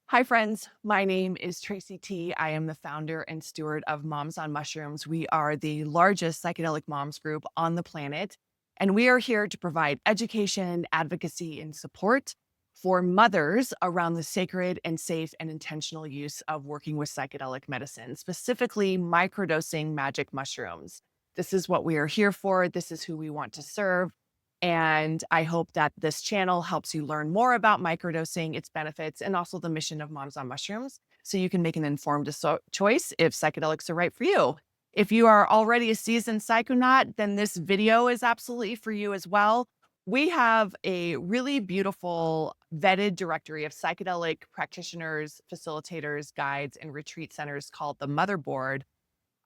Hi, friends. My name is Tracy T. I am the founder and steward of Moms on Mushrooms. We are the largest psychedelic moms group on the planet, and we are here to provide education, advocacy, and support for mothers around the sacred and safe and intentional use of working with psychedelic medicine, specifically microdosing magic mushrooms. This is what we are here for. This is who we want to serve. And I hope that this channel helps you learn more about microdosing, its benefits, and also the mission of Moms on Mushrooms so you can make an informed choice if psychedelics are right for you. If you are already a seasoned psychonaut, then this video is absolutely for you as well. We have a really beautiful vetted directory of psychedelic practitioners, facilitators, guides, and retreat centers called the Motherboard.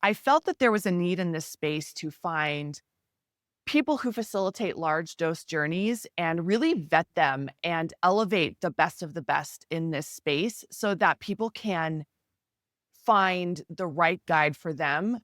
I felt that there was a need in this space to find people who facilitate large dose journeys and really vet them and elevate the best of the best in this space so that people can find the right guide for them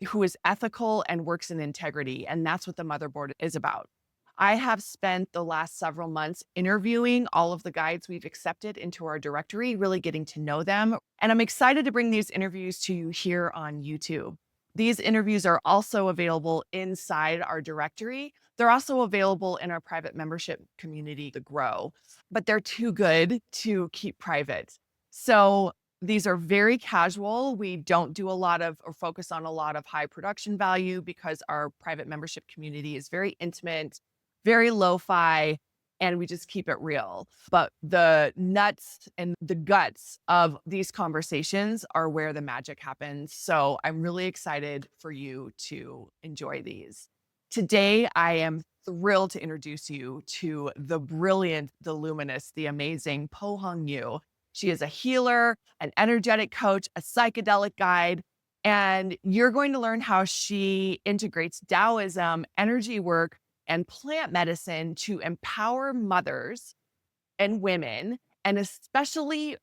who is ethical and works in integrity. And that's what the Motherboard is about. I have spent the last several months interviewing all of the guides we've accepted into our directory, really getting to know them. And I'm excited to bring these interviews to you here on YouTube. These interviews are also available inside our directory. They're also available in our private membership community to grow, but they're too good to keep private. So these are very casual. We don't do a lot of or focus on a lot of high production value because our private membership community is very intimate, very lo-fi, and we just keep it real. But the nuts and the guts of these conversations are where the magic happens. So I'm really excited for you to enjoy these. Today, I am thrilled to introduce you to the brilliant, the luminous, the amazing Po Hung Yu. She is a healer, an energetic coach, a psychedelic guide, and you're going to learn how she integrates Taoism, energy work, and plant medicine to empower mothers and women, and especially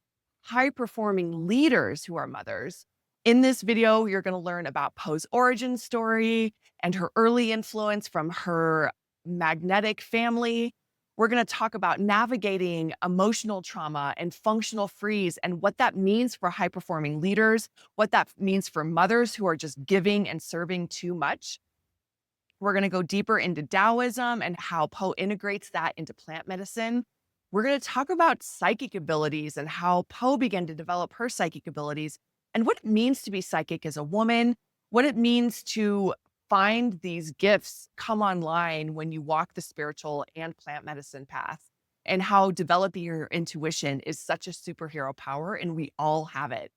high performing leaders who are mothers. In this video, you're going to learn about Po's origin story and her early influence from her magnetic family. We're going to talk about navigating emotional trauma and functional freeze and what that means for high performing leaders, what that means for mothers who are just giving and serving too much. We're going to go deeper into Taoism and how Po integrates that into plant medicine. We're going to talk about psychic abilities and how Po began to develop her psychic abilities and what it means to be psychic as a woman, what it means to find these gifts come online when you walk the spiritual and plant medicine path, and how developing your intuition is such a superhero power and we all have it.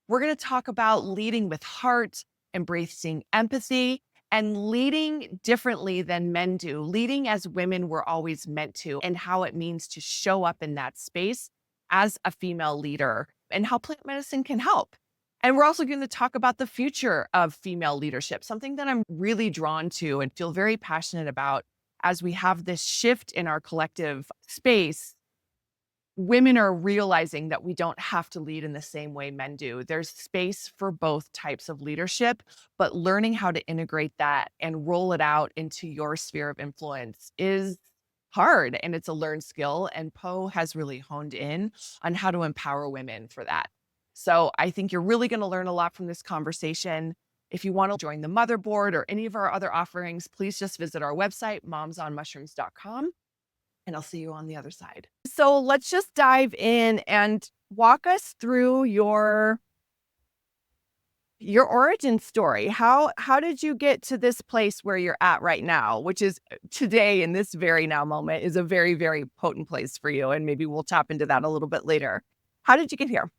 We're going to talk about leading with heart, embracing empathy, and leading differently than men do, leading as women were always meant to, and how it means to show up in that space as a female leader and how plant medicine can help. And we're also going to talk about the future of female leadership, something that I'm really drawn to and feel very passionate about as we have this shift in our collective space. Women are realizing that we don't have to lead in the same way men do. There's space for both types of leadership, but learning how to integrate that and roll it out into your sphere of influence is hard, and it's a learned skill. And Po has really honed in on how to empower women for that. So I think you're really going to learn a lot from this conversation. If you want to join the Motherboard or any of our other offerings, please just visit our website, momsonmushrooms.com. And I'll see you on the other side. So let's just dive in and walk us through your origin story. How did you get to this place where you're at right now, which is today in this very now moment is a very, very potent place for you. And maybe we'll tap into that a little bit later. How did you get here?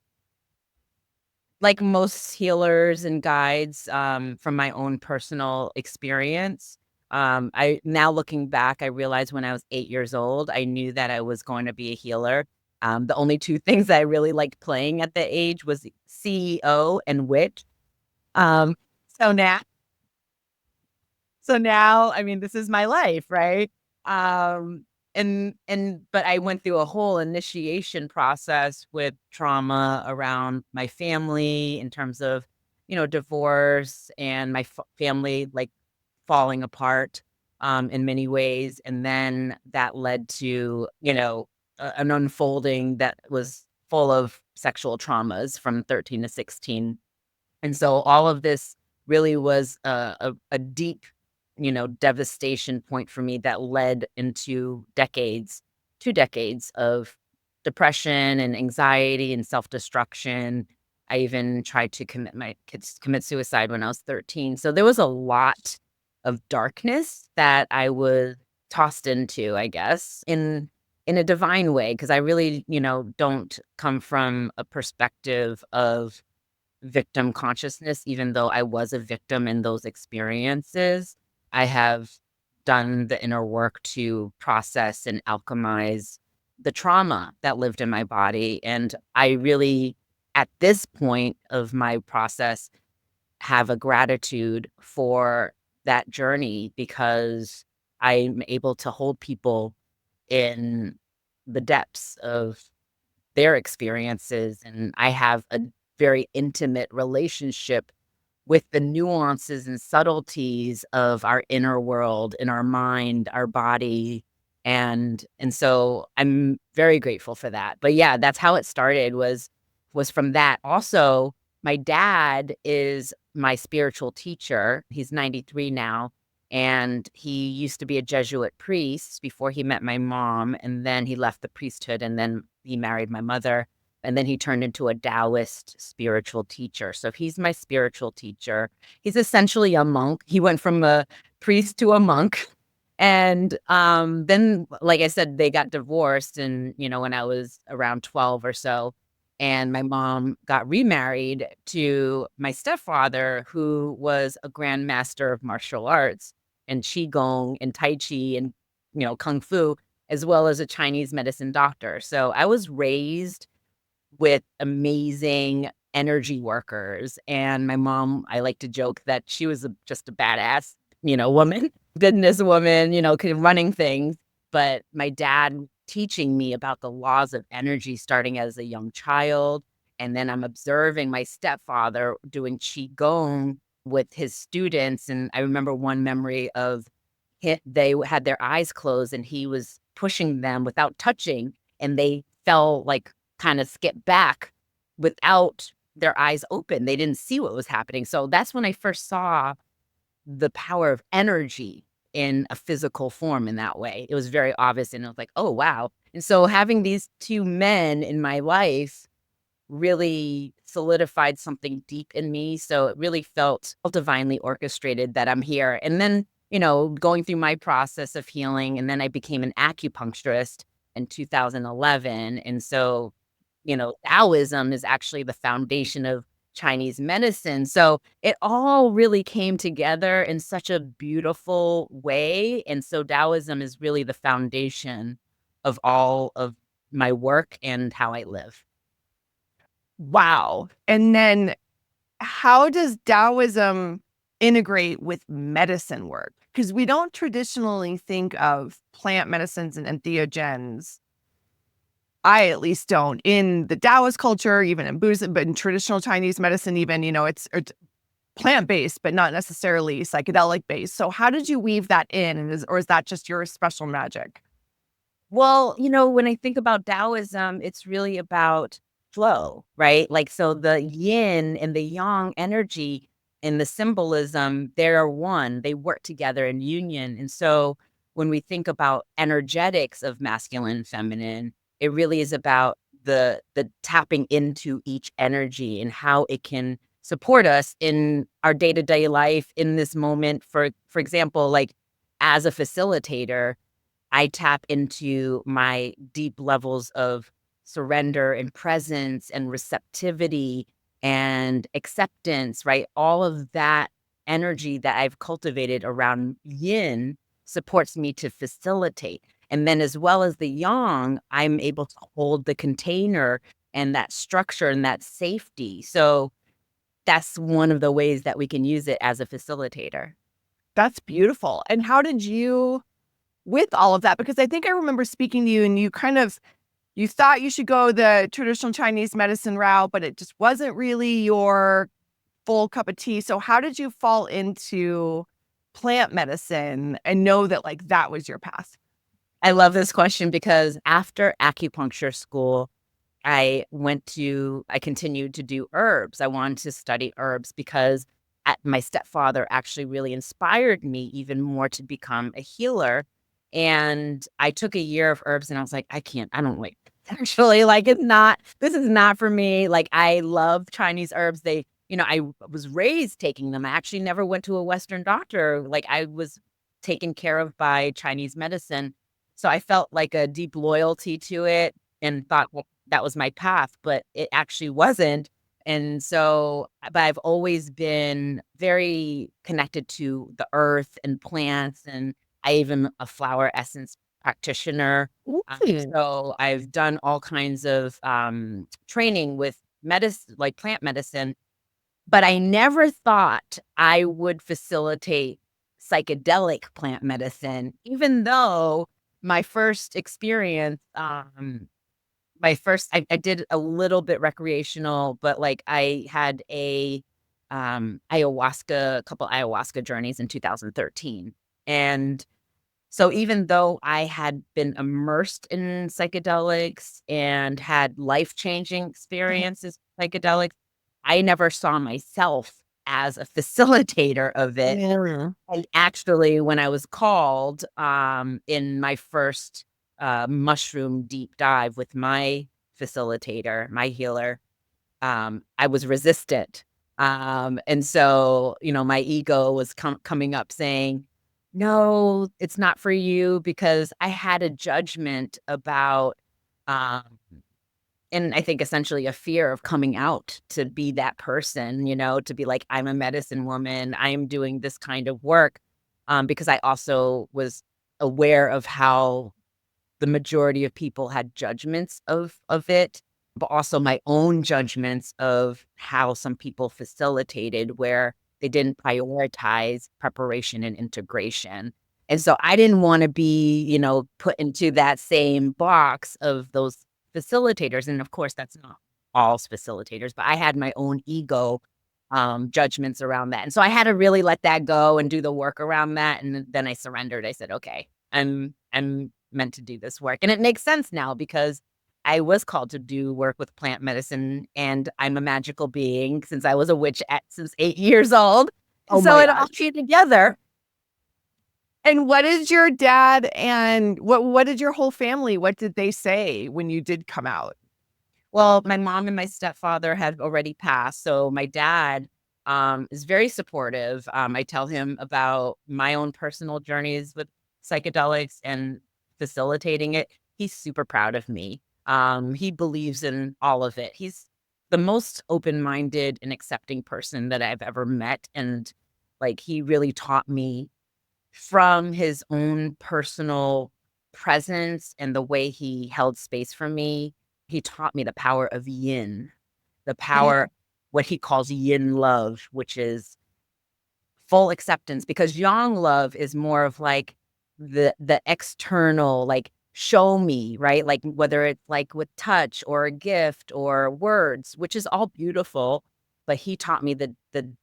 Like most healers and guides, from my own personal experience, I now looking back, I realized when I was 8 years old, I knew that I was going to be a healer. The only two things I really liked playing at that age was CEO and witch. Um, so now, so now, I mean, this is my life, right? Um, but I went through a whole initiation process with trauma around my family in terms of, divorce and my family like falling apart in many ways. And then that led to, an unfolding that was full of sexual traumas from 13 to 16. And so all of this really was a deep, devastation point for me that led into decades, 2 decades of depression and anxiety and self-destruction. I even tried to commit suicide when I was 13. So there was a lot of darkness that I was tossed into, I guess, in a divine way, because I really, don't come from a perspective of victim consciousness, even though I was a victim in those experiences. I have done the inner work to process and alchemize the trauma that lived in my body. And I really, at this point of my process, have a gratitude for that journey because I'm able to hold people in the depths of their experiences, and I have a very intimate relationship with the nuances and subtleties of our inner world, in our mind, our body, and so I'm very grateful for that. But yeah, that's how it started, was from that. Also, my dad is my spiritual teacher. He's 93 now, and he used to be a Jesuit priest before he met my mom, and then he left the priesthood, and then he married my mother, and then he turned into a Taoist spiritual teacher. So he's my spiritual teacher. He's essentially a monk. He went from a priest to a monk. And then, like I said, they got divorced, and when I was around 12 or so, and my mom got remarried to my stepfather, who was a grandmaster of martial arts and qigong and tai chi and kung fu, as well as a Chinese medicine doctor. So I was raised with amazing energy workers. And my mom, I like to joke that she was just a badass, woman, businesswoman, running things. But my dad teaching me about the laws of energy starting as a young child. And then I'm observing my stepfather doing Qigong with his students. And I remember one memory of they had their eyes closed and he was pushing them without touching. And they fell like kind of skip back without their eyes open. They didn't see what was happening. So that's when I first saw the power of energy in a physical form in that way. It was very obvious, and I was like, "Oh, wow." And so having these two men in my life really solidified something deep in me. So it really felt divinely orchestrated that I'm here. And then, going through my process of healing, and then I became an acupuncturist in 2011. And so, Taoism is actually the foundation of Chinese medicine. So it all really came together in such a beautiful way. And so Taoism is really the foundation of all of my work and how I live. Wow. And then how does Taoism integrate with medicine work? Because we don't traditionally think of plant medicines and entheogens. I at least don't in the Taoist culture, even in Buddhism, but in traditional Chinese medicine, even, it's plant-based, but not necessarily psychedelic based. So how did you weave that in? And or is that just your special magic? Well, when I think about Taoism, it's really about flow, right? Like, so the yin and the yang energy and the symbolism, they're one, they work together in union. And so when we think about energetics of masculine and feminine, it really is about the tapping into each energy and how it can support us in our day-to-day life in this moment. For example, like as a facilitator, I tap into my deep levels of surrender and presence and receptivity and acceptance, right? All of that energy that I've cultivated around yin supports me to facilitate. And then, as well as the yang, I'm able to hold the container and that structure and that safety. So, that's one of the ways that we can use it as a facilitator. That's beautiful. And how did you with all of that? Because I think I remember speaking to you and you thought you should go the traditional Chinese medicine route, but it just wasn't really your full cup of tea. So how did you fall into plant medicine and know that like that was your path? I love this question because after acupuncture school, I continued to do herbs. I wanted to study herbs because my stepfather actually really inspired me even more to become a healer. And I took a year of herbs and I was like, I don't like actually like this is not for me. Like I love Chinese herbs. I was raised taking them. I actually never went to a Western doctor. Like I was taken care of by Chinese medicine. So I felt like a deep loyalty to it and thought, well, that was my path, but it actually wasn't. And so, but I've always been very connected to the earth and plants, and I even a flower essence practitioner. Ooh. So I've done all kinds of training with medicine, like plant medicine, but I never thought I would facilitate psychedelic plant medicine, even though my first experience, I did a little bit recreational, but like I had a couple ayahuasca journeys in 2013. And so even though I had been immersed in psychedelics and had life-changing experiences with psychedelics, I never saw myself as a facilitator of it. Yeah. And actually, when I was called, in my first, mushroom deep dive with my facilitator, my healer, I was resistant. And so, my ego was coming up saying, "No, it's not for you," because I had a judgment about, um and I think essentially a fear of coming out to be that person, to be like, "I'm a medicine woman. I am doing this kind of work," because I also was aware of how the majority of people had judgments of it, but also my own judgments of how some people facilitated where they didn't prioritize preparation and integration. And so I didn't want to be, put into that same box of those facilitators. And of course, that's not all facilitators, but I had my own ego judgments around that. And so I had to really let that go and do the work around that. And then I surrendered. I said, okay, I'm meant to do this work. And it makes sense now because I was called to do work with plant medicine and I'm a magical being since I was a witch since 8 years old. And Oh so my it all gosh. came together. And what did your dad and what did your whole family, what did they say when you did come out? Well, my mom and my stepfather had already passed, so my dad, is very supportive. I tell him about my own personal journeys with psychedelics and facilitating it. He's super proud of me. He believes in all of it. He's the most open-minded and accepting person that I've ever met, and, like, he really taught me from his own personal presence and the way he held space for me, he taught me the power of yin, the power what he calls yin love, which is full acceptance because yang love is more of like the external, like show me, right? Like whether it's like with touch or a gift or words, which is all beautiful, but he taught me the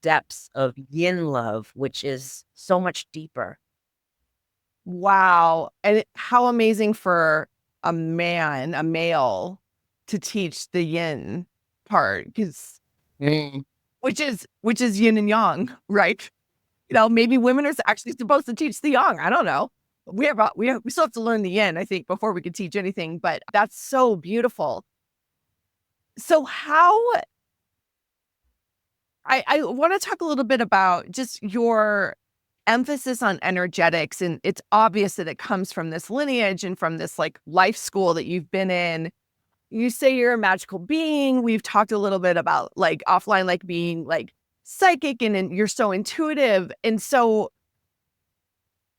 depths of yin love, which is so much deeper. Wow, and how amazing for a man, a male, to teach the yin part, because Mm. which is yin and yang, right? Maybe women are actually supposed to teach the yang, I don't know. We still have to learn the yin, I think, before we could teach anything, but that's so beautiful. So how I wanna talk a little bit about just your emphasis on energetics, and it's obvious that it comes from this lineage and from this, like, life school that you've been in. You say you're a magical being. We've talked a little bit about, like, offline, like, being, like, psychic and you're so intuitive, and so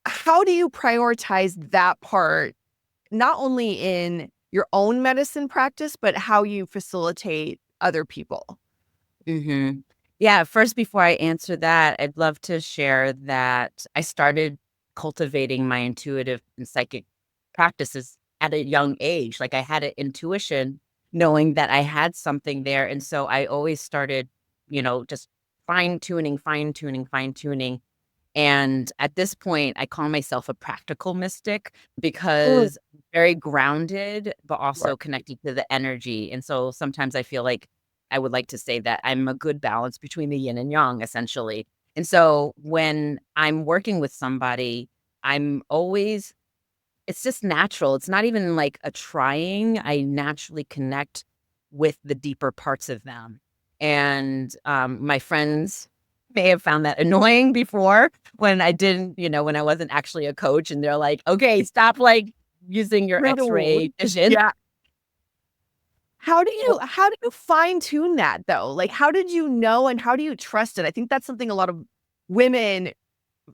how do you prioritize that part, not only in your own medicine practice, but how you facilitate other people? Mhm. Yeah, first, before I answer that, I'd love to share that I started cultivating my intuitive and psychic practices at a young age. Like, I had an intuition knowing that I had something there, and so I always started, just fine tuning, fine tuning, fine tuning. And at this point, I call myself a practical mystic Mm. because very grounded, but Sure. also connected to the energy. And so sometimes I feel like I would like to say that I'm a good balance between the yin and yang, essentially. And so when I'm working with somebody, I'm always, it's just natural. It's not even like a trying. I naturally connect with the deeper parts of them. And my friends may have found that annoying before when I didn't, when I wasn't actually a coach and they're like, okay, stop like using your Really? x-ray vision. Yeah. Well, How do you fine tune that though? Like, how did you know and how do you trust it? I think that's something a lot of women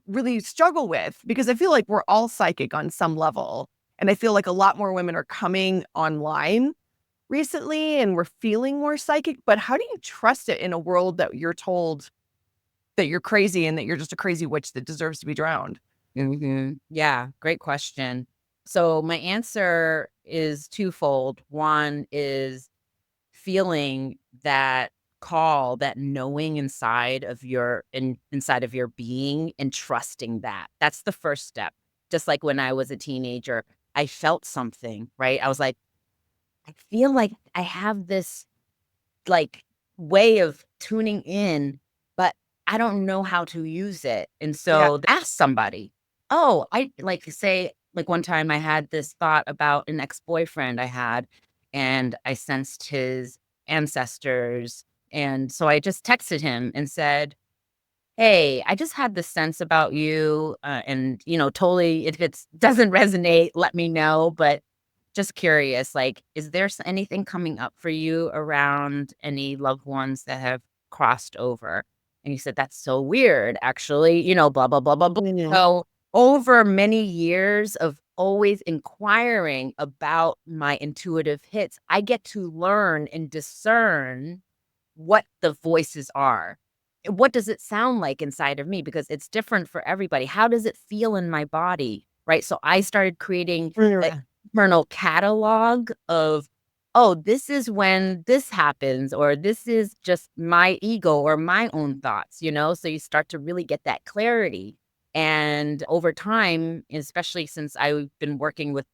really struggle with because I feel like we're all psychic on some level. And I feel like a lot more women are coming online recently and we're feeling more psychic. But how do you trust it in a world that you're told that you're crazy and that you're just a crazy witch that deserves to be drowned? yeah, great question. So my answer is twofold. One is feeling that call, that knowing inside of your being and trusting that. That's the first step. Just like when I was a teenager, I felt something, right? I was like, I feel like I have this like way of tuning in, but I don't know how to use it. And Yeah. so ask somebody. Oh, I like say, like one time I had this thought about an ex-boyfriend I had, and I sensed his ancestors. And so I just texted him and said, hey, I just had this sense about you. And, totally, if it doesn't resonate, let me know. But just curious, like, is there anything coming up for you around any loved ones that have crossed over? And he said, that's so weird, actually, blah, blah, blah, blah, blah. Mhm. So, over many years of always inquiring about my intuitive hits, I get to learn and discern what the voices are. What does it sound like inside of me? Because it's different for everybody. How does it feel in my body? Right. So I started creating a Yeah. internal catalog of, oh, this is when this happens, or this is just my ego or my own thoughts. So you start to really get that clarity. And over time, especially since I've been working with,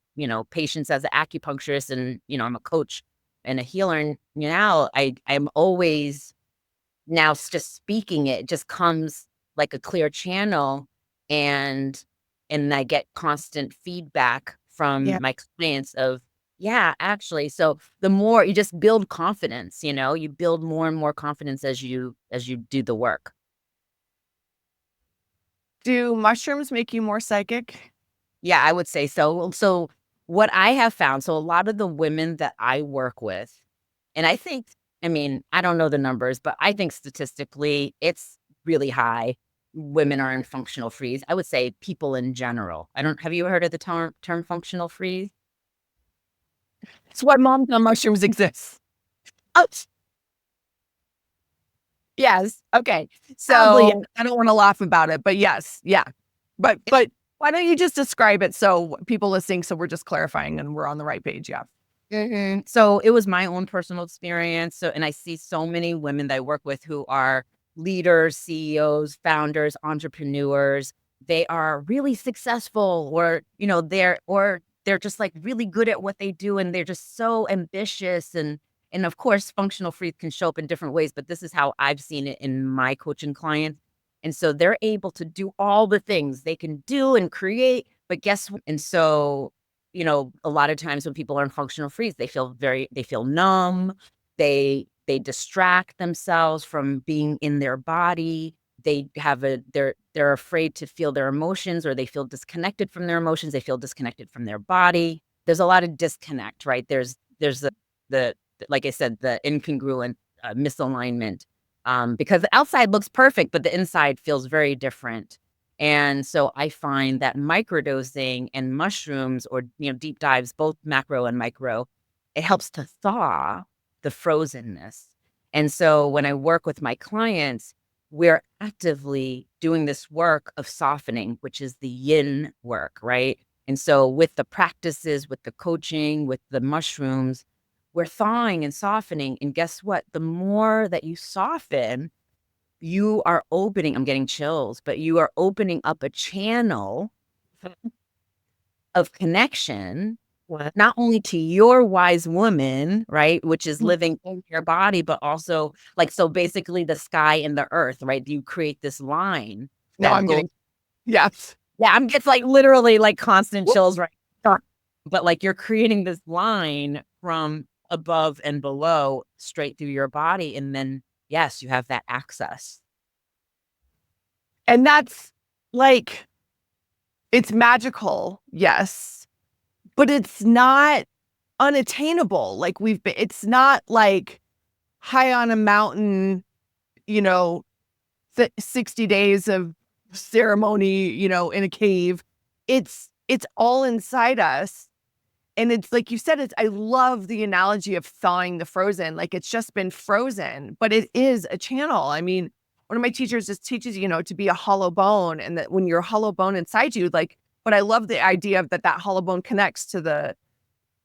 patients as an acupuncturist and, I'm a coach and a healer. And now I'm always now just speaking it just comes like a clear channel, and I get constant feedback Yeah. from my clients of, yeah, actually. So the more you just build confidence, you build more and more confidence as you do the work. Do mushrooms make you more psychic? Yeah, I would say so. So what I have found, so a lot of the women that I work with, and I mean, I don't know the numbers, but I think statistically it's really high. Women are in functional freeze. I would say people in general. I don't, have you heard of the term functional freeze? It's why moms on mushrooms exists. Oh, yes. Okay. Sadly, yes. So I don't wanna laugh about it, but yes, yeah. But why don't you just describe it so people listening so we're just clarifying and we're on the right page, yeah. Mhm. So it was my own personal experience. So, and I see so many women that I work with who are leaders, CEOs, founders, entrepreneurs. They are really successful, or, they're just like really good at what they do. And they're just so ambitious. And of course, functional freeze can show up in different ways, but this is how I've seen it in my coaching clients. And so they're able to do all the things they can do and create, but guess what? And so a lot of times when people are in functional freeze, they feel numb. They distract themselves from being in their body. They're afraid to feel their emotions, or they feel disconnected from their emotions. They feel disconnected from their body. There's a lot of disconnect, right? There's the like I said, the incongruent misalignment, because the outside looks perfect, but the inside feels very different. And so I find that microdosing and mushrooms, or, deep dives, both macro and micro, it helps to thaw the frozenness. And so when I work with my clients, we're actively doing this work of softening, which is the yin work, right? And so with the practices, with the coaching, with the mushrooms, we're thawing and softening. And guess what? The more that you soften, you are opening, I'm getting chills, but you are opening up a channel of connection, What? not only to your wise woman, right, which is Mm. living in your body, but also like, so basically the sky and the earth, right? You create this line No, that I'm goes, getting, yes. yeah, I'm it's like literally like constant Whoop. chills right now. But like you're creating this line from above and below straight through your body. And then, yes, you have that access. And that's like, it's magical. Yes. But it's not unattainable. Like it's not like high on a mountain, you know, 60 days of ceremony, in a cave. It's all inside us. And it's like you said, I love the analogy of thawing the frozen. Like it's just been frozen, but it is a channel. I mean, one of my teachers just teaches, to be a hollow bone, and that when you're a hollow bone inside you, like, but I love the idea of that hollow bone connects to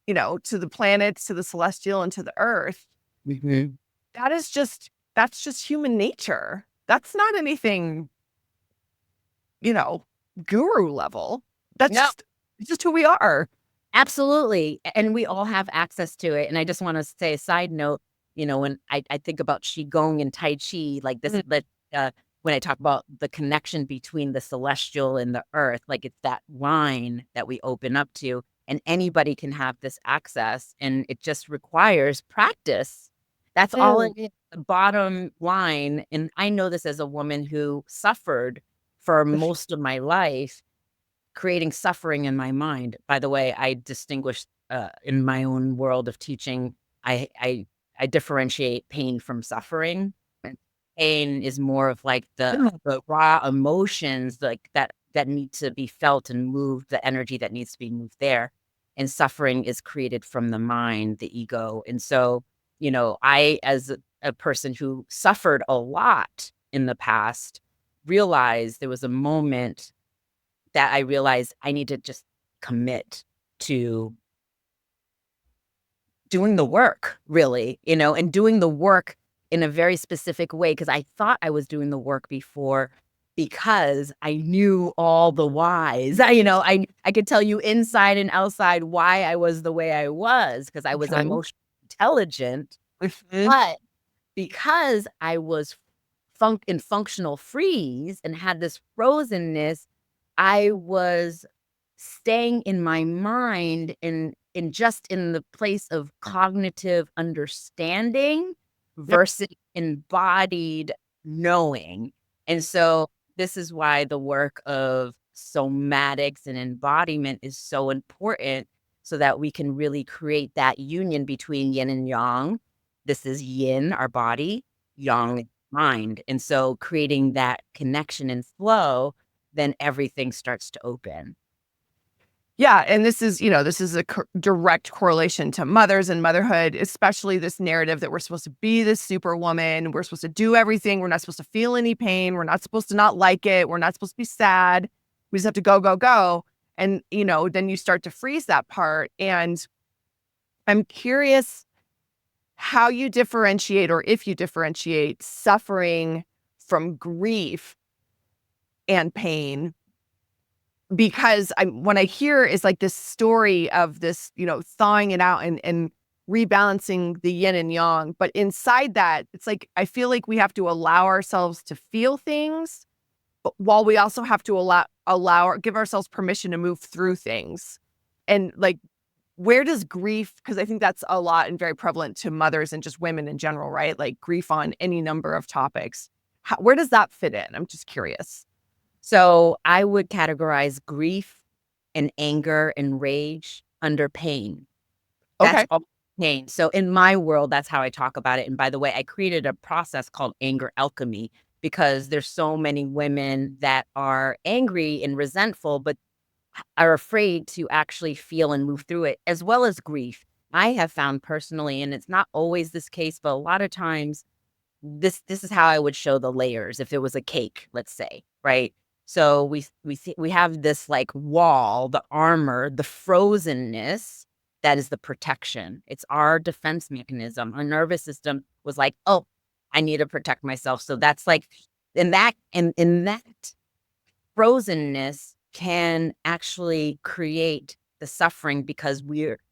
to the planets, to the celestial, and to the earth. Mhm. That's just human nature. That's not anything, you know, guru level. That's No, just it's just who we are. absolutely. And we all have access to it. And I just want to say a side note, when I think about Qigong and Tai Chi, like this, Mm. that when I talk about the connection between the celestial and the earth, like it's that line that we open up to, and anybody can have this access. And it just requires practice. That's all it Mm. is, the bottom line. And I know this as a woman who suffered for most of my life, creating suffering in my mind. By the way, I distinguish in my own world of teaching. I I I differentiate pain from suffering. And pain is more of like the raw emotions like that need to be felt and moved, the energy that needs to be moved there. And suffering is created from the mind, the ego. And so, I as a person who suffered a lot in the past realized there was a moment that I realized I need to just commit to doing the work, really, and doing the work in a very specific way, because I thought I was doing the work before because I knew all the whys. I could tell you inside and outside why I was the way I was, because I was Okay. emotionally intelligent, Mhm. but because I was in functional freeze and had this frozenness, I was staying in my mind in just in the place of cognitive understanding Yep. versus embodied knowing. And so this is why the work of somatics and embodiment is so important, so that we can really create that union between yin and yang. This is yin, our body, yang, mind. And so creating that connection and flow, then everything starts to open. Yeah, and this is a direct correlation to mothers and motherhood, especially this narrative that we're supposed to be this superwoman, we're supposed to do everything, we're not supposed to feel any pain, we're not supposed to not like it, we're not supposed to be sad. We just have to go, go, go. And, then you start to freeze that part. And I'm curious how you differentiate, or if you differentiate suffering from grief and pain, because when I hear is like this story of this, thawing it out and rebalancing the yin and yang. But inside that, it's like I feel like we have to allow ourselves to feel things, but while we also have to give ourselves permission to move through things. And like, where does grief, because I think that's a lot and very prevalent to mothers and just women in general, right? Like grief on any number of topics. Where does that fit in? I'm just curious. So I would categorize grief and anger and rage under pain. That's Okay. all pain. So in my world, that's how I talk about it. And by the way, I created a process called anger alchemy, because there's so many women that are angry and resentful, but are afraid to actually feel and move through it, as well as grief. I have found personally, and it's not always this case, but a lot of times this is how I would show the layers if it was a cake, let's say, right? So we have this like wall, the armor, the frozenness, that is the protection. It's our defense mechanism. Our nervous system was like, oh, I need to protect myself. So that's like, in that frozenness can actually create the suffering because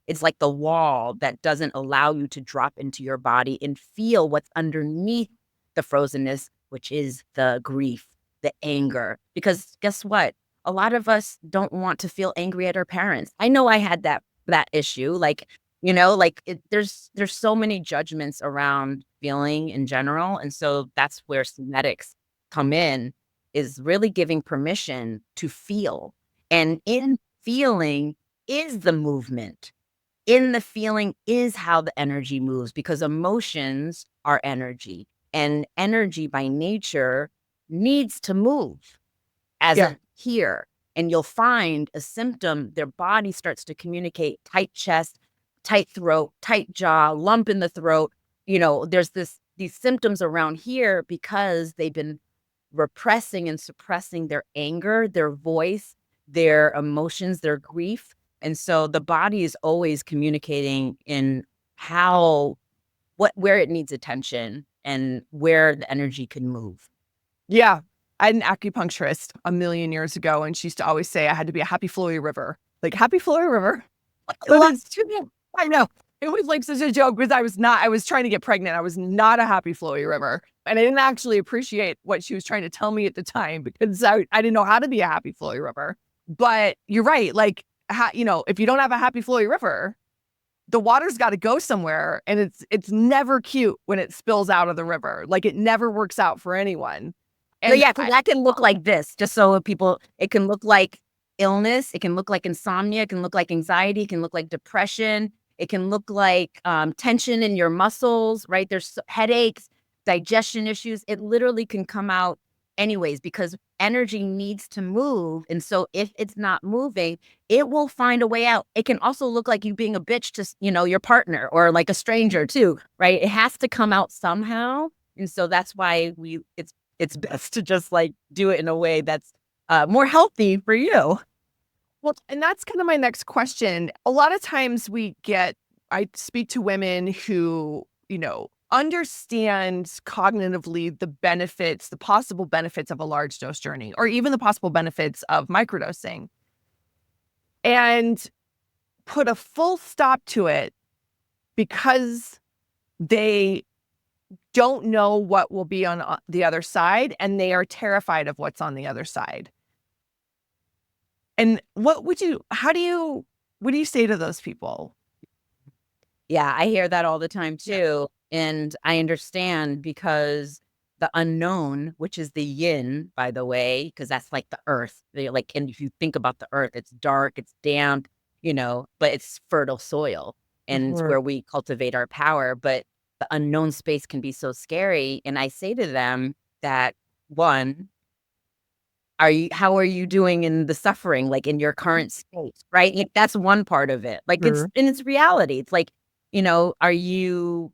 it's like the wall that doesn't allow you to drop into your body and feel what's underneath the frozenness, which is the grief, the anger. Because guess what? A lot of us don't want to feel angry at our parents. I know I had that issue. Like, like there's so many judgments around feeling in general. And so that's where somatics come in, is really giving permission to feel. And in feeling is the movement. In the feeling is how the energy moves, because emotions are energy, and energy by nature needs to move as Yeah. a here. And you'll find a symptom, their body starts to communicate: tight chest, tight throat, tight jaw, lump in the throat. There's these symptoms around here because they've been repressing and suppressing their anger, their voice, their emotions, their grief. And so the body is always communicating in how, where it needs attention and where the energy can move. Yeah. I had an acupuncturist a million years ago, and she used to always say I had to be a happy flowy river. Like, happy flowy river. That Well, is too I know. It was like such a joke because I was trying to get pregnant. I was not a happy flowy river. And I didn't actually appreciate what she was trying to tell me at the time because I didn't know how to be a happy flowy river. But you're right. Like, if you don't have a happy flowy river, the water's got to go somewhere, and it's never cute when it spills out of the river. Like, it never works out for anyone. so And yeah, so that can look like this, just so people, it can look like illness, it can look like insomnia, it can look like anxiety, it can look like depression, it can look like tension in your muscles, right? There's headaches, digestion issues. It literally can come out anyways because energy needs to move. And so if it's not moving, it will find a way out. It can also look like you being a bitch to, your partner or like a stranger too, right? It has to come out somehow. And so that's why it's best to just like do it in a way that's more healthy for you. well, and that's kind of my next question. A lot of times I speak to women who, understand cognitively the possible benefits of a large dose journey, or even the possible benefits of microdosing, and put a full stop to it because they don't know what will be on the other side, and they are terrified of what's on the other side. And what do you say to those people? Yeah, I hear that all the time too. And I understand because the unknown, which is the yin, by the way, because that's like the earth. Like, and if you think about the earth, it's dark, it's damp, but it's fertile soil and it's Mhm. where we cultivate our power. But the unknown space can be so scary. And I say to them that, one, how are you doing in the suffering, like in your current state, right? Like that's one part of it. Like Sure. it's reality. It's like, are you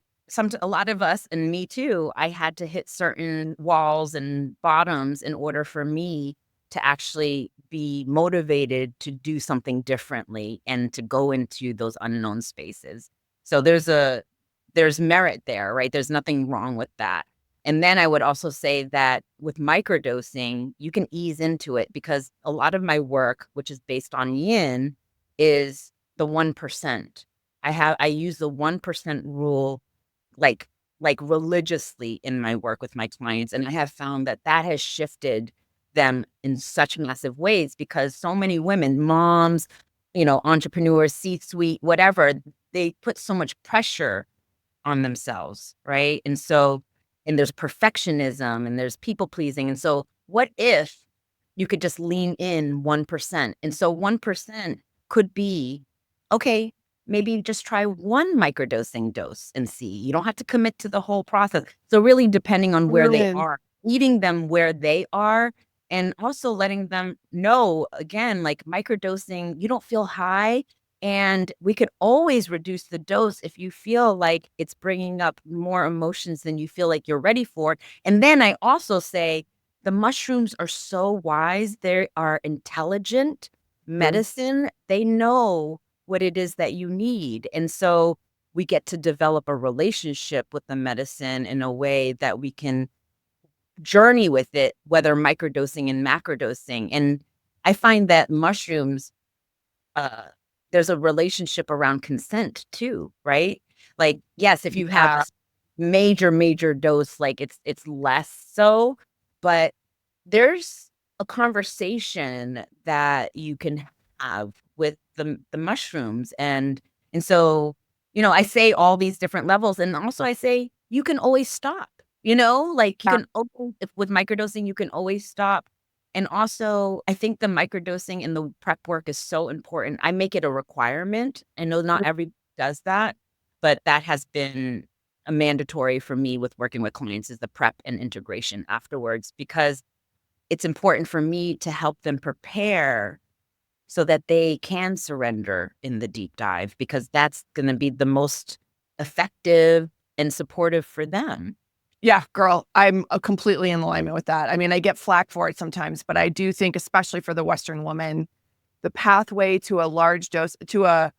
a lot of us, and me too, I had to hit certain walls and bottoms in order for me to actually be motivated to do something differently and to go into those unknown spaces. So there's merit there, right? There's nothing wrong with that. And then I would also say that with microdosing, you can ease into it because a lot of my work, which is based on yin, is the 1%. I use the 1% rule like religiously in my work with my clients. And I have found that that has shifted them in such massive ways because so many women, moms, entrepreneurs, C-suite, whatever, they put so much pressure on themselves, right? And so, and there's perfectionism and there's people pleasing. And so, what if you could just lean in 1%? And so, 1% could be, okay, maybe just try one microdosing dose and see. You don't have to commit to the whole process. So, really, depending on where they Brilliant. are, meeting them where they are, and also letting them know again, like microdosing, you don't feel high, and we could always reduce the dose if you feel like it's bringing up more emotions than you feel like you're ready for. And then I also say the mushrooms are so wise. They are intelligent Sure. medicine. They know what it is that you need. And so we get to develop a relationship with the medicine in a way that we can journey with it, whether microdosing and macrodosing. And I find that mushrooms, uh, there's a relationship around consent too, right? Like, yes, if you have Yeah. this major dose, like it's less so, but there's a conversation that you can have with the mushrooms. And so, I say all these different levels, and also I say you can always stop, like you Yeah. can open if with microdosing, you can always stop. And also, I think the microdosing and the prep work is so important. I make it a requirement. I know not everybody does that, but that has been a mandatory for me with working with clients is the prep and integration afterwards, because it's important for me to help them prepare so that they can surrender in the deep dive, because that's going to be the most effective and supportive for them. Yeah, girl, I'm completely in alignment with that. I mean, I get flack for it sometimes, but I do think, especially for the Western woman, the pathway to a large dose, to a,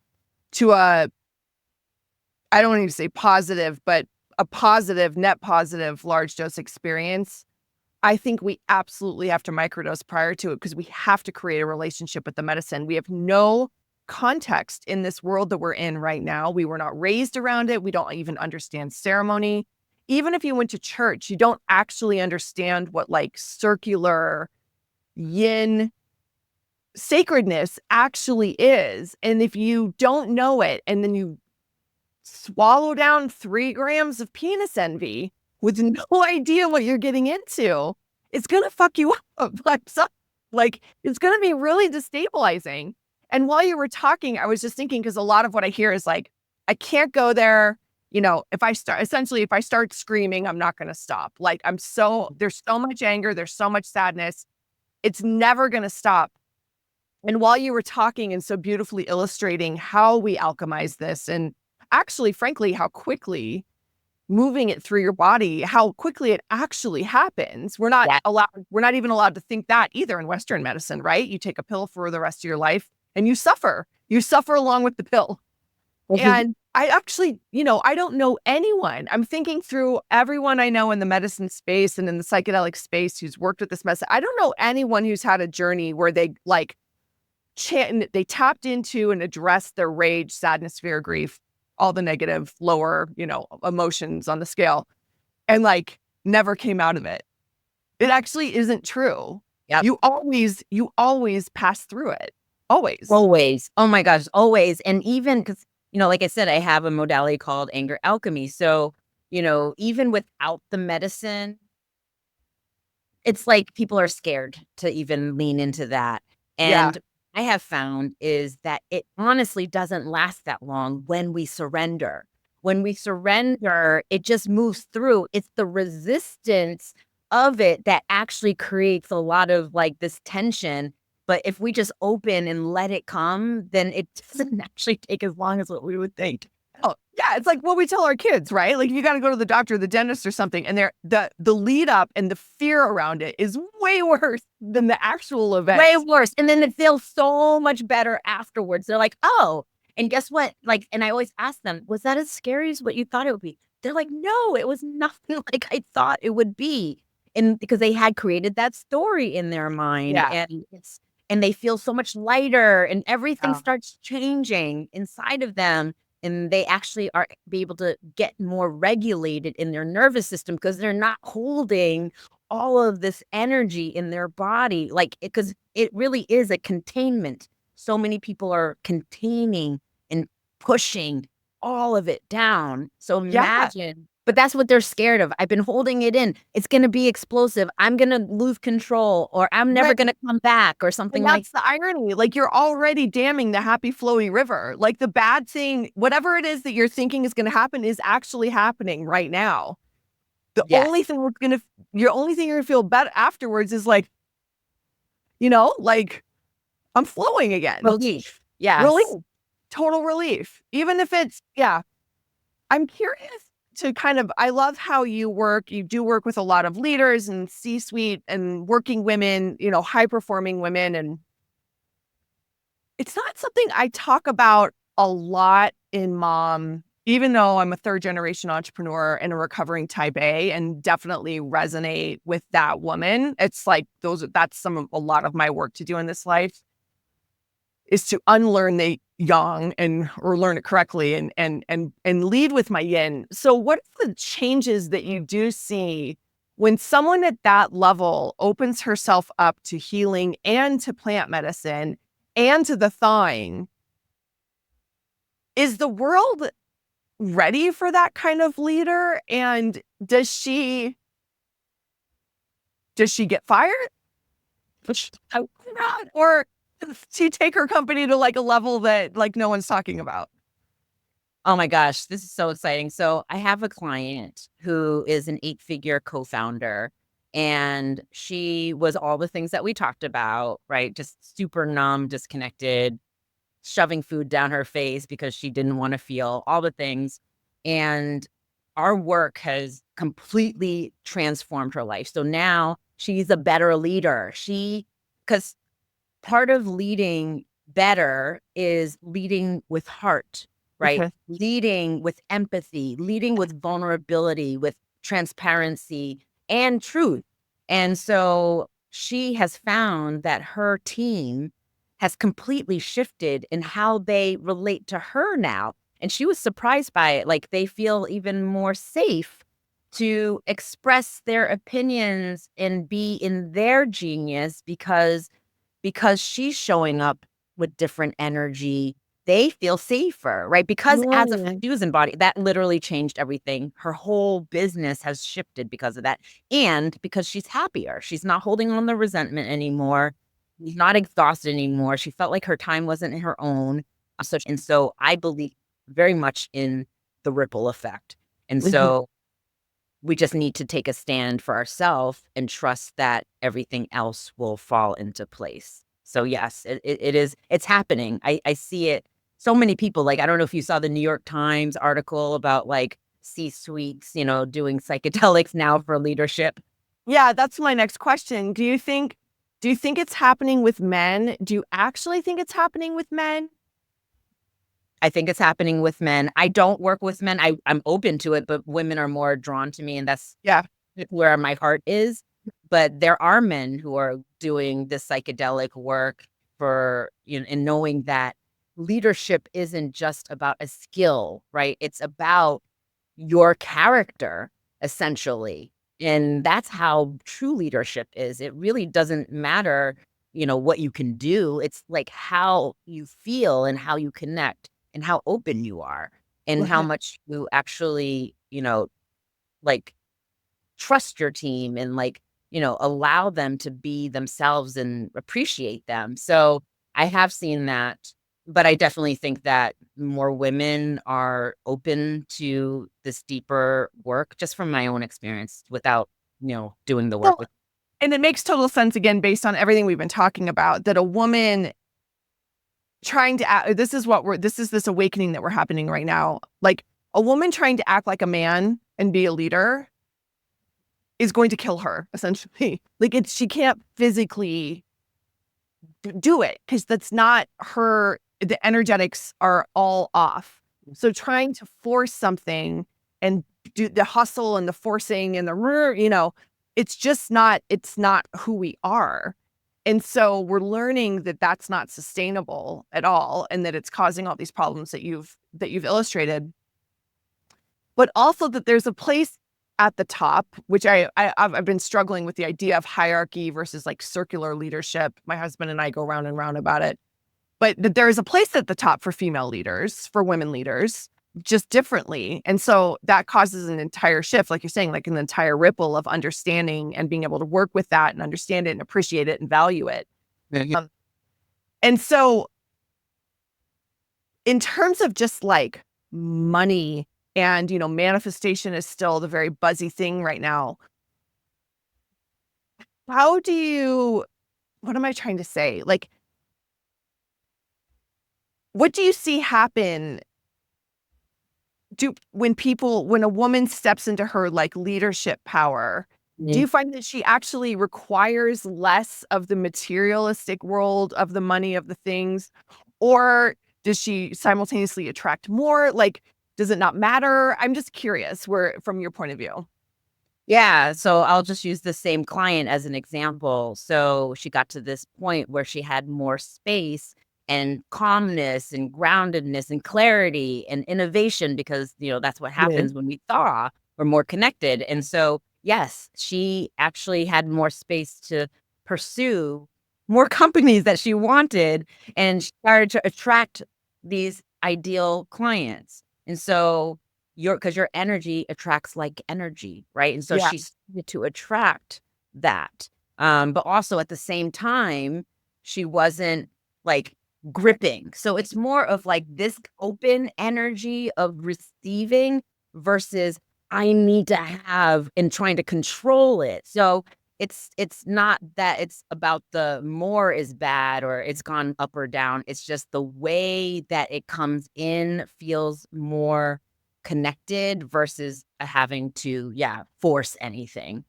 I don't need to say positive, but a positive, net positive, large dose experience. I think we absolutely have to microdose prior to it because we have to create a relationship with the medicine. We have no context in this world that we're in right now. We were not raised around it. We don't even understand ceremony. Even if you went to church, you don't actually understand what like circular yin sacredness actually is. And if you don't know it and then you swallow down 3 grams of penis envy with no idea what you're getting into, it's going to fuck you up. Like, it's going to be really destabilizing. And while you were talking, I was just thinking, because a lot of what I hear is like, I can't go there. If I start screaming, I'm not going to stop. Like, there's so much anger, there's so much sadness. It's never going to stop. And while you were talking and so beautifully illustrating how we alchemize this, and actually, frankly, how quickly moving it through your body, how quickly it actually happens. Yeah. We're not even allowed to think that either in Western medicine, right? You take a pill for the rest of your life and you suffer. You suffer along with the pill. And I actually, I don't know anyone. I'm thinking through everyone I know in the medicine space and in the psychedelic space who's worked with this medicine. I don't know anyone who's had a journey where they tapped into and addressed their rage, sadness, fear, grief, all the negative, lower, emotions on the scale, and like never came out of it. It actually isn't true. Yep. You always pass through it. Always. Always. Oh my gosh, always. And even because, like I said, I have a modality called anger alchemy. So, even without the medicine, it's like people are scared to even lean into that. Yeah. And I have found is that it honestly doesn't last that long when we surrender. When we surrender, it just moves through. It's the resistance of it that actually creates a lot of like this tension. But if we just open and let it come, then it doesn't actually take as long as what we would think. Oh, yeah, it's like what we tell our kids, right? Like, you got to go to the doctor, the dentist, or something, and the lead up and the fear around it is way worse than the actual event. Way worse. And then it feels so much better afterwards. They're like, oh, and guess what? Like, and I always ask them, was that as scary as what you thought it would be? They're like, no, it was nothing like I thought it would be. And because they had created that story in their mind, Yeah. and they feel so much lighter, and everything Yeah. starts changing inside of them. And they actually are be able to get more regulated in their nervous system because they're not holding all of this energy in their body, like, because it really is a containment. So many people are containing and pushing all of it down. So Yeah. imagine, but that's what they're scared of. I've been holding it in. It's going to be explosive. I'm going to lose control, or I'm never Right. going to come back, or And something like. that's the irony. Like, you're already damming the happy flowy river. Like, the bad thing, whatever it is that you're thinking is going to happen, is actually happening right now. The only Yes. thing that's gonna, your only thing you're gonna feel better afterwards is like, like, I'm flowing again. Relief. Relief, Yes. total relief. Even if it's, yeah. I'm curious to I love how you work. You do work with a lot of leaders and C-suite and working women, high performing women. And it's not something I talk about a lot in Mom even though I'm a third generation entrepreneur and a recovering type A and definitely resonate with that woman, it's like that's a lot of my work to do in this life is to unlearn the yang and or learn it correctly and lead with my yin. So what are the changes that you do see when someone at that level opens herself up to healing and to plant medicine and to the thawing? Is the world ready for that kind of leader? And does she get fired? I hope not. Or does she take her company to like a level that like no one's talking about? Oh my gosh, this is so exciting. So I have a client who is an 8-figure co-founder, and she was all the things that we talked about, right? Just super numb, disconnected, shoving food down her face because she didn't want to feel all the things. And our work has completely transformed her life. So now she's a better leader. Because part of leading better is leading with heart, right? Okay. Leading with empathy, leading with vulnerability, with transparency and truth. And so she has found that her team has completely shifted in how they relate to her now. And she was surprised by it. Like they feel even more safe to express their opinions and be in their genius because she's showing up with different energy, they feel safer, right? Because as a Right. fusion body, that literally changed everything. Her whole business has shifted because of that. And because she's happier. She's not holding on the resentment anymore. She's not exhausted anymore. She felt like her time wasn't her own. So I believe very much in the ripple effect. And Mhm. so we just need to take a stand for ourselves and trust that everything else will fall into place. So yes, it's happening. I see it. So many people, like, I don't know if you saw the New York Times article about like C-suites, doing psychedelics now for leadership. Yeah, that's my next question. Do you think it's happening with men? Do you actually think it's happening with men? I think it's happening with men. I don't work with men. I'm open to it, but women are more drawn to me, and that's Yeah. where my heart is. But there are men who are doing this psychedelic work and knowing that leadership isn't just about a skill, right? It's about your character, essentially. And that's how true leadership is. It really doesn't matter, what you can do. It's like how you feel and how you connect and how open you are and how Right. much you actually, like trust your team and allow them to be themselves and appreciate them. So I have seen that, but I definitely think that more women are open to this deeper work just from my own experience without, doing the work Well, with. and it makes total sense again based on everything we've been talking about that a woman trying to act, this is this awakening that we're happening right now. Like a woman trying to act like a man and be a leader is going to kill her essentially. Like she can't physically do it because that's not her. The energetics are all off. So trying to force something and do the hustle and the forcing and it's not who we are. And so we're learning that that's not sustainable at all and that it's causing all these problems that you've illustrated. But also that there's a place at the top, which I've been struggling with the idea of hierarchy versus like circular leadership. My husband and I go round and round about it. But that there is a place at the top for female leaders, for women leaders, just differently. And so that causes an entire shift, like you're saying, like an entire ripple of understanding and being able to work with that and understand it and appreciate it and value it. Yeah. Um, and so, in terms of just like money and, manifestation is still the very buzzy thing right now. How do you, what am I trying to say? Like, what do you see happen when a woman steps into her like leadership power? Do Mhm. you find that she actually requires less of the materialistic world, of the money, of the things, or does she simultaneously attract more? Like, Does it not matter? I'm just curious where from your point of view. Yeah, so I'll just use the same client as an example. So she got to this point where she had more space and calmness and groundedness and clarity and innovation because, that's what Yeah. happens when we thaw. We're more connected. And so, yes, she actually had more space to pursue more companies that she wanted and she started to attract these ideal clients. And so because your energy attracts like energy, right? And so Yeah. she started to attract that. But also at the same time, she wasn't like gripping. So it's more of like this open energy of receiving versus I need to have and trying to control it. So it's not that it's about the more is bad or it's gone up or down. It's just the way that it comes in feels more connected versus having to, yeah, force anything.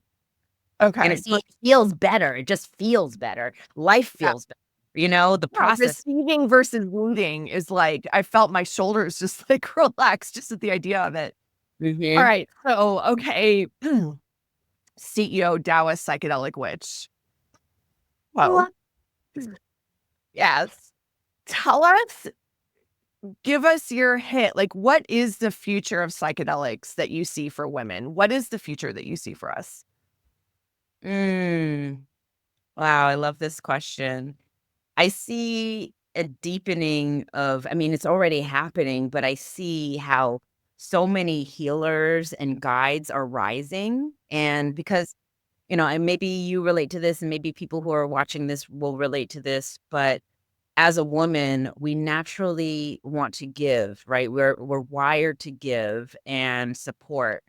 And Okay. it feels better. It just feels better. Life Yeah. feels better. The Yeah, process. receiving versus wounding is like I felt my shoulders just like relax just at the idea of it. All Mhm. right. So, okay. CEO Taoist psychedelic witch. Whoa. Love Yes. Tell us, give us your hit. Like, what is the future of psychedelics that you see for women? What is the future that you see for us? Mm. Wow, I love this question. I see a deepening of I mean, it's already happening, but I see how so many healers and guides are rising, and because and maybe you relate to this, and maybe people who are watching this will relate to this, but as a woman, we naturally want to give, right? We're wired to give and support.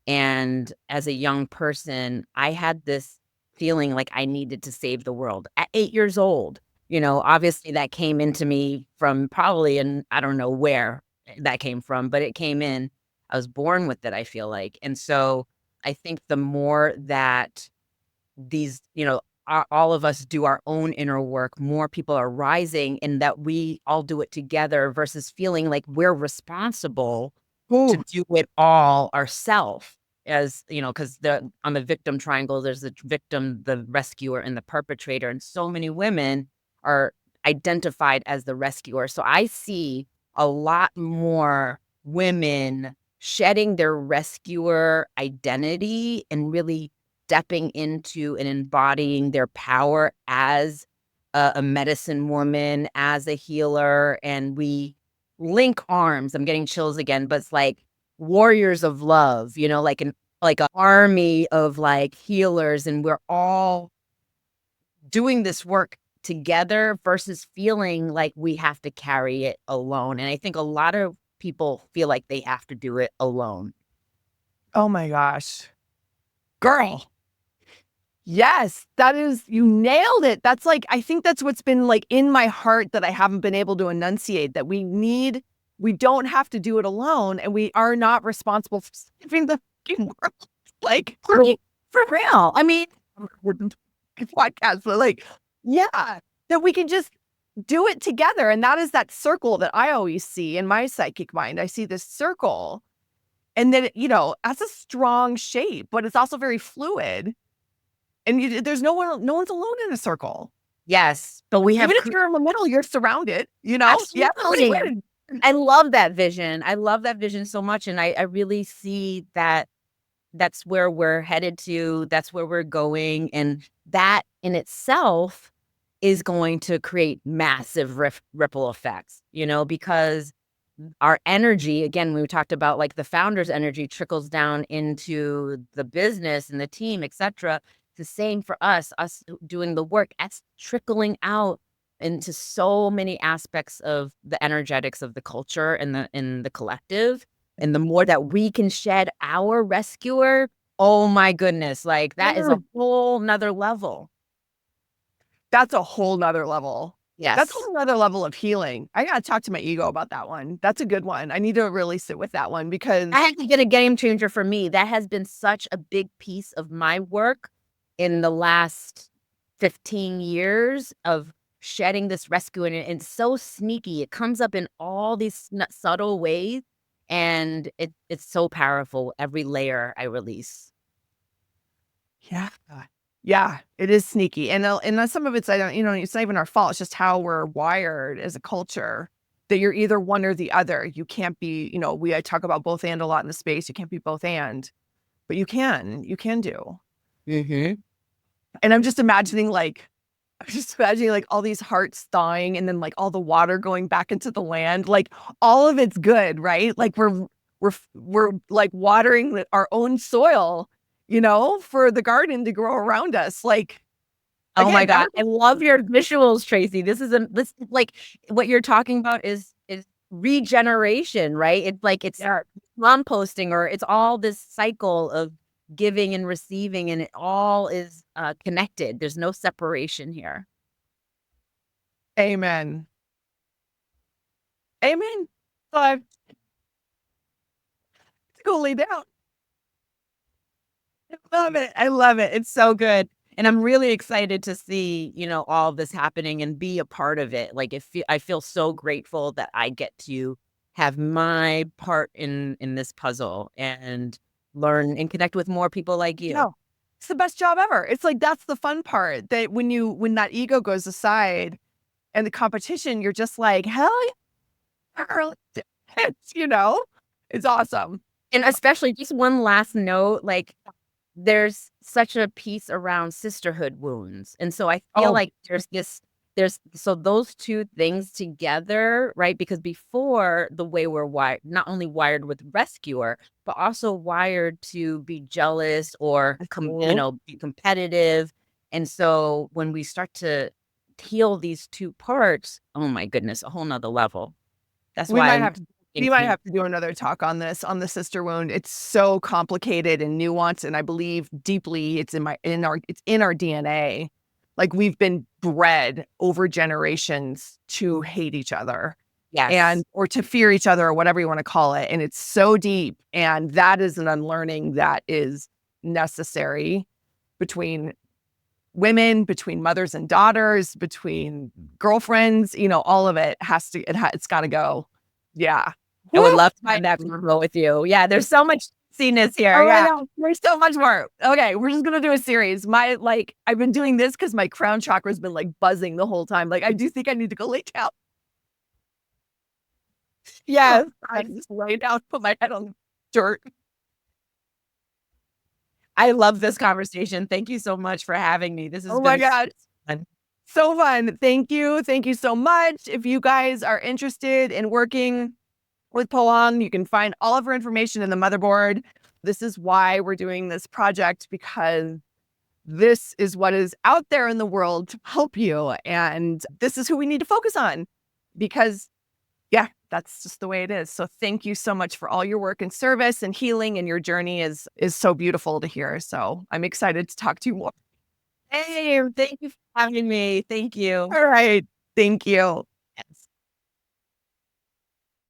And as a young person, I had this feeling like I needed to save the world at 8 years old. Obviously that came into me from probably and I don't know where that came from, but it came in. I was born with it, I feel like. And so I think the more that these, all of us do our own inner work, more people are rising and that we all do it together versus feeling like we're responsible to Ooh. do it all ourselves. As because on the victim triangle, there's the victim, the rescuer, and the perpetrator. And so many women are identified as the rescuer. So I see a lot more women shedding their rescuer identity and really stepping into and embodying their power as a medicine woman, as a healer, and we link arms. I'm getting chills again, but it's like warriors of love, like an army of like healers, and we're all doing this work together versus feeling like we have to carry it alone. And I think a lot of people feel like they have to do it alone. Oh my gosh. Girl. Yes, that is you nailed it. That's like I think that's what's been like in my heart that I haven't been able to enunciate that we don't have to do it alone and we are not responsible for saving the fucking world. Like For real. I mean, wouldn't podcast, but like, yeah, that we can just do it together. And that is that circle that I always see in my psychic mind. I see this circle and then, that's a strong shape, but it's also very fluid. And there's no one's alone in a circle. yes, but we have Even if you're in the middle, you're surrounded, Yeah, absolutely. win. I love that vision. I love that vision so much, and I really see that that's where we're headed to, that's where we're going, and that in itself is going to create massive ripple effects, because our energy, again, we talked about like the founder's energy trickles down into the business and the team, etc. The same for us doing the work, that's trickling out into so many aspects of the energetics of the culture and the collective. And the more that we can shed our rescuer, oh my goodness, like that is a Mm. whole nother level. That's a whole nother level. That's a Yes. whole nother level of healing. I gotta talk to my ego about that one. That's a good one. I need to really sit with that one That because has been a game changer for me. That has been such a big piece of my work in the last 15 years of shedding this rescue, and it's so sneaky. It comes up in all these subtle ways, And it's so powerful, every layer I release. Yeah. Yeah, it is sneaky. And some of it's, I don't, it's not even our fault. It's just how we're wired as a culture, that you're either one or the other. You can't be, I talk about both and a lot in the space. You can't be both and, but you can do. Mhm. And I'm just imagining like all these hearts thawing and then like all the water going back into the land. Like all of it's good, right? Like we're like watering our own soil, for the garden to grow around us. Like Oh my again, god, I love your visuals, Tracy. This like what you're talking about is regeneration, right? It's like it's yeah, composting, or it's all this cycle of giving and receiving, and it all is connected. There's no separation here. amen. Amen. So I have to go lay down. I love it. I love it. It's so good. And I'm really excited to see, all of this happening and be a part of it. Like I feel so grateful that I get to have my part in this puzzle and learn and connect with more people like you. No, it's the best job ever. It's like that's the fun part, that when that ego goes aside and the competition, you're just like, hell yeah, girl, it's, it's awesome. And especially just one last note, like there's such a piece around sisterhood wounds. And so I feel Oh, like there's so those two things together, right? Because before, the way we're wired, not only wired with rescuer, but also wired to be jealous or mhm. be competitive. And so when we start to heal these two parts, oh my goodness, a whole nother level. That's we why might I'm have to we might thinking, have to do another talk on this, on the sister wound. It's so complicated and nuanced, and I believe deeply it's in our DNA. Like we've been bred over generations to hate each other, yes. and or to fear each other, or whatever you want to call it. And it's so deep. And that is an unlearning that is necessary between women, between mothers and daughters, between girlfriends, all of it has to, it's got to go. Yeah. I would Woo! love to have that convo with you. Yeah, there's so much seeness here. Oh, I Yeah. know. There's so much more. Okay, we're just gonna do a series. I've been doing this because my crown chakra's been like buzzing the whole time. Like I do think I need to go lay down. Oh, Yes. I just lay down, put my head on dirt. I love this conversation. Thank you so much for having me. This has Oh my been God. fun. So fun. Thank you. Thank you so much. If you guys are interested in working with M.O.M, you can find all of her information in the motherboard. This is why we're doing this project, because this is what is out there in the world to help you. And this is who we need to focus on, because, yeah, that's just the way it is. So thank you so much for all your work and service and healing, and your journey is so beautiful to hear. So I'm excited to talk to you more. Hey, thank you for having me. Thank you. All right. Thank you.